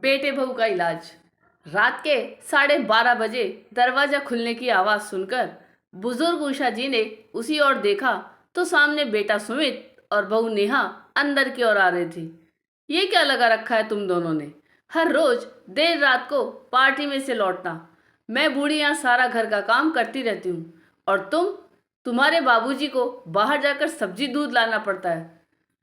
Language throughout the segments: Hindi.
बेटे बहू का इलाज। रात के 12:30 बजे दरवाजा खुलने की आवाज़ सुनकर बुजुर्ग उषा जी ने उसी ओर देखा तो सामने बेटा सुमित और बहू नेहा अंदर की ओर आ रही थी। ये क्या लगा रखा है तुम दोनों ने? हर रोज देर रात को पार्टी में से लौटना। मैं बूढ़ी यहाँ सारा घर का काम करती रहती हूँ और तुम्हारे बाबूजी को बाहर जाकर सब्जी दूध लाना पड़ता है।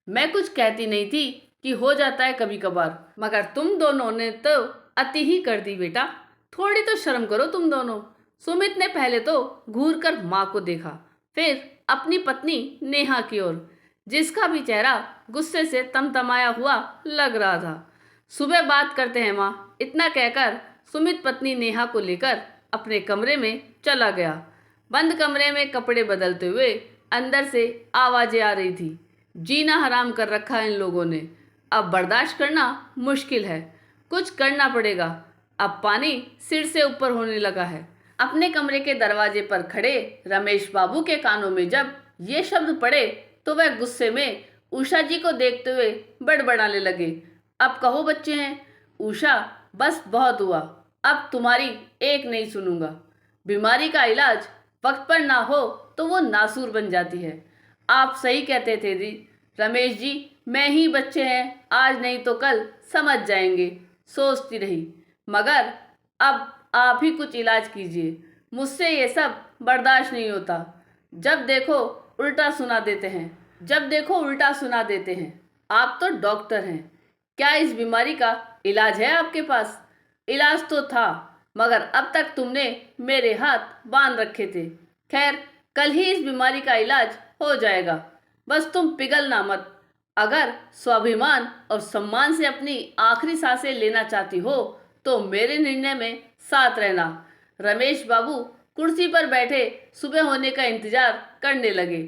मैं कुछ कहती नहीं थी कि हो जाता है कभी कभार, मगर तुम दोनों ने तो अति ही कर दी बेटा। थोड़ी तो शर्म करो तुम दोनों। सुमित ने पहले तो घूर कर माँ को देखा, फिर अपनी पत्नी नेहा की ओर, जिसका भी चेहरा गुस्से से तमतमाया हुआ लग रहा था। सुबह बात करते हैं माँ, इतना कहकर सुमित पत्नी नेहा को लेकर अपने कमरे में चला गया। बंद कमरे में कपड़े बदलते हुए अंदर से आवाज़ें आ रही थी। जीना हराम कर रखा है इन लोगों ने। अब बर्दाश्त करना मुश्किल है, कुछ करना पड़ेगा। अब पानी सिर से ऊपर होने लगा है। अपने कमरे के दरवाजे पर खड़े रमेश बाबू के कानों में जब ये शब्द पड़े तो वह गुस्से में उषा जी को देखते हुए बड़बड़ाने लगे। अब कहो बच्चे हैं। उषा, बस बहुत हुआ, अब तुम्हारी एक नहीं सुनूंगा। बीमारी का इलाज वक्त पर ना हो तो वो नासूर बन जाती है। आप सही कहते थे दी रमेश जी, मैं ही बच्चे हैं, आज नहीं तो कल समझ जाएंगे, सोचती रही। मगर अब आप ही कुछ इलाज कीजिए, मुझसे ये सब बर्दाश्त नहीं होता। जब देखो उल्टा सुना देते हैं, जब देखो उल्टा सुना देते हैं। आप तो डॉक्टर हैं, क्या इस बीमारी का इलाज है आपके पास? इलाज तो था, मगर अब तक तुमने मेरे हाथ बांध रखे थे। खैर, कल ही इस बीमारी का इलाज हो जाएगा, बस तुम पिघलना मत। अगर स्वाभिमान और सम्मान से अपनी आखिरी सांसें लेना चाहती हो तो मेरे निर्णय में साथ रहना। रमेश बाबू कुर्सी पर बैठे सुबह होने का इंतजार करने लगे।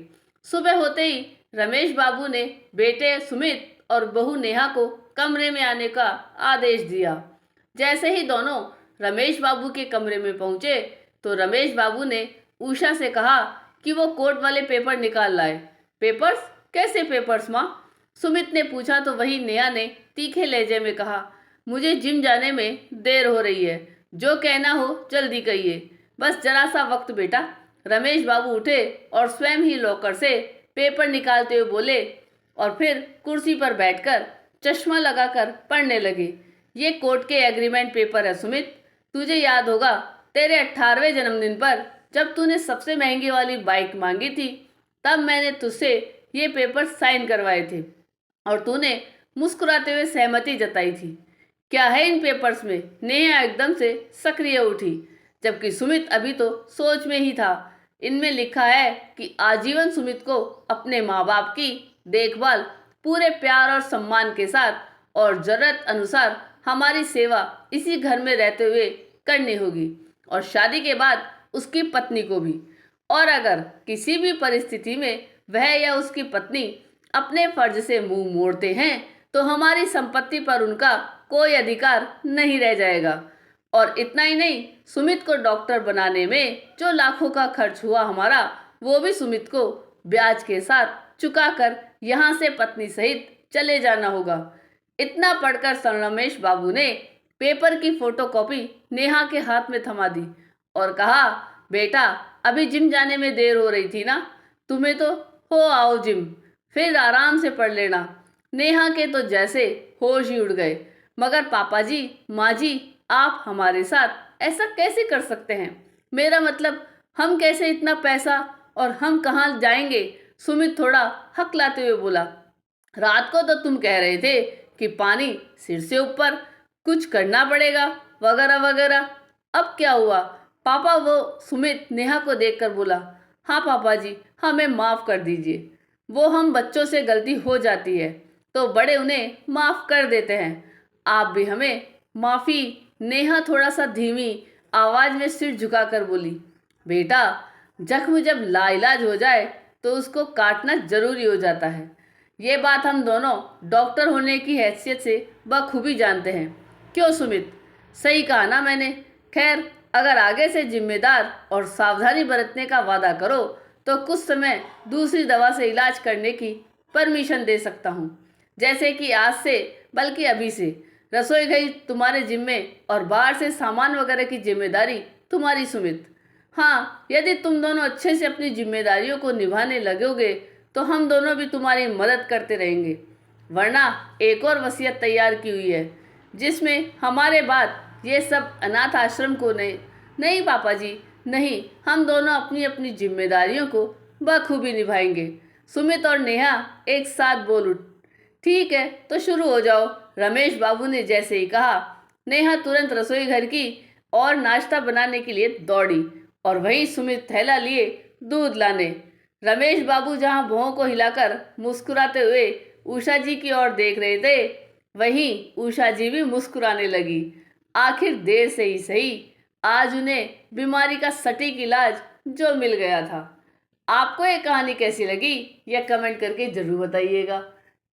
सुबह होते ही रमेश बाबू ने बेटे सुमित और बहू नेहा को कमरे में आने का आदेश दिया। जैसे ही दोनों रमेश बाबू के कमरे में पहुंचे तो रमेश बाबू ने उषा से कहा कि वो कोर्ट वाले पेपर निकाल लाए। पेपर्स? कैसे पेपर्स माँ? सुमित ने पूछा तो वही नेहा ने तीखे लहजे में कहा, मुझे जिम जाने में देर हो रही है, जो कहना हो जल्दी कहिए, बस जरा सा वक्त बेटा। रमेश बाबू उठे और स्वयं ही लॉकर से पेपर निकालते हुए बोले और फिर कुर्सी पर बैठकर चश्मा लगाकर पढ़ने लगे। ये कोर्ट के एग्रीमेंट पेपर है सुमित। तुझे याद होगा तेरे 18वें जन्मदिन पर जब तूने सबसे महंगी वाली बाइक मांगी थी, तब मैंने तुझसे ये पेपर साइन करवाए थे और तूने मुस्कुराते हुए सहमति जताई थी। क्या है इन पेपर्स में? नेहा एकदम से सक्रिय उठी, जबकि सुमित अभी तो सोच में ही था। इनमें लिखा है कि आजीवन सुमित को अपने माँ बाप की देखभाल पूरे प्यार और सम्मान के साथ और जरूरत अनुसार हमारी सेवा इसी घर में रहते हुए करनी होगी, और शादी के बाद उसकी पत्नी को भी। और अगर किसी भी परिस्थिति में वह या उसकी पत्नी अपने फर्ज से मुंह मोड़ते हैं तो हमारी संपत्ति पर उनका कोई अधिकार नहीं रह जाएगा। और इतना ही नहीं, सुमित को डॉक्टर बनाने में जो लाखों का खर्च हुआ हमारा, वो भी सुमित को ब्याज के साथ चुकाकर यहाँ से पत्नी सहित चले जाना होगा। इतना पढ़कर रमेश बाबू ने पेपर की फोटोकॉपी नेहा के हाथ में थमा दी और कहा, बेटा अभी जिम जाने में देर हो रही थी ना, तुम्हें तो हो आओ जिम, फिर आराम से पढ़ लेना। नेहा के तो जैसे होश ही उड़ गए। मगर पापा जी, माँ जी, आप हमारे साथ ऐसा कैसे कर सकते हैं? मेरा मतलब, हम कैसे इतना पैसा, और हम कहाँ जाएंगे? सुमित थोड़ा हकलाते हुए बोला। रात को तो तुम कह रहे थे कि पानी सिर से ऊपर, कुछ करना पड़ेगा वगैरह वगैरह। अब क्या हुआ पापा? वो सुमित नेहा को देखकर बोला, हाँ पापा जी, हमें माफ़ कर दीजिए। वो हम बच्चों से गलती हो जाती है तो बड़े उन्हें माफ़ कर देते हैं, आप भी हमें माफ़ी। नेहा थोड़ा सा धीमी आवाज़ में सिर झुकाकर बोली, बेटा जख्म जब लाइलाज हो जाए तो उसको काटना जरूरी हो जाता है। ये बात हम दोनों डॉक्टर होने की हैसियत से बखूबी जानते हैं। क्यों सुमित, सही कहा ना मैंने? खैर, अगर आगे से जिम्मेदार और सावधानी बरतने का वादा करो तो कुछ समय दूसरी दवा से इलाज करने की परमिशन दे सकता हूँ, जैसे कि आज से, बल्कि अभी से। रसोई घर तुम्हारे जिम्मे और बाहर से सामान वगैरह की जिम्मेदारी तुम्हारी सुमित। हाँ, यदि तुम दोनों अच्छे से अपनी जिम्मेदारियों को निभाने लगोगे तो हम दोनों भी तुम्हारी मदद करते रहेंगे। वरना एक और वसीयत तैयार की हुई है जिसमें हमारे बाद ये सब अनाथ आश्रम को नहीं। नहीं पापा जी, नहीं, हम दोनों अपनी अपनी जिम्मेदारियों को बखूबी निभाएंगे। सुमित और नेहा एक साथ बोल उठ। ठीक है, तो शुरू हो जाओ। रमेश बाबू ने जैसे ही कहा, नेहा तुरंत रसोई घर की और नाश्ता बनाने के लिए दौड़ी और वहीं सुमित थैला लिए दूध लाने। रमेश बाबू जहां भौं को हिलाकर मुस्कुराते हुए उषा जी की ओर देख रहे थे, वहीं उषा जी भी मुस्कुराने लगी। आखिर देर से ही सही, आज उन्हें बीमारी का सटीक इलाज जो मिल गया था। आपको ये कहानी कैसी लगी यह कमेंट करके ज़रूर बताइएगा।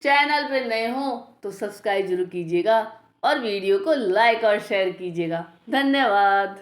चैनल पर नए हो तो सब्सक्राइब जरूर कीजिएगा और वीडियो को लाइक और शेयर कीजिएगा। धन्यवाद।